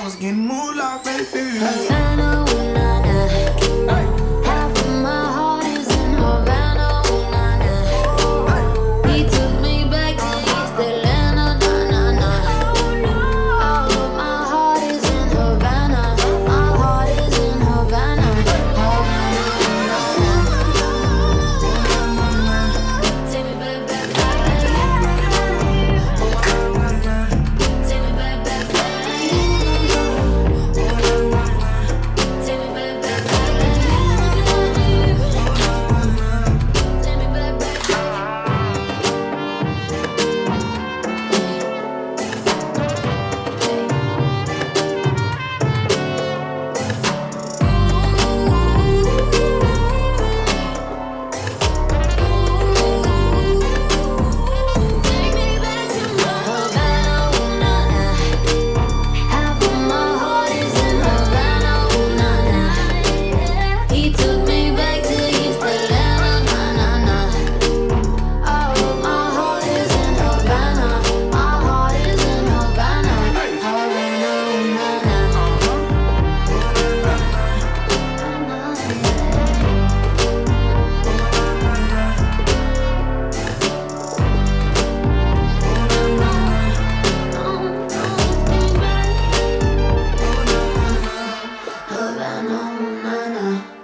was getting moolah, baby. Havana, ooh, nah, nah. Half of my heart is in Havana, ooh, nah, nah. He took me back to East Atlanta, nah, nah, nah. All of my heart is in Havana. My heart is in Havana. Havana, ooh, nah, nah. Take me back, back, back. Take me back, back, back. Havana, ooh, nah, nah.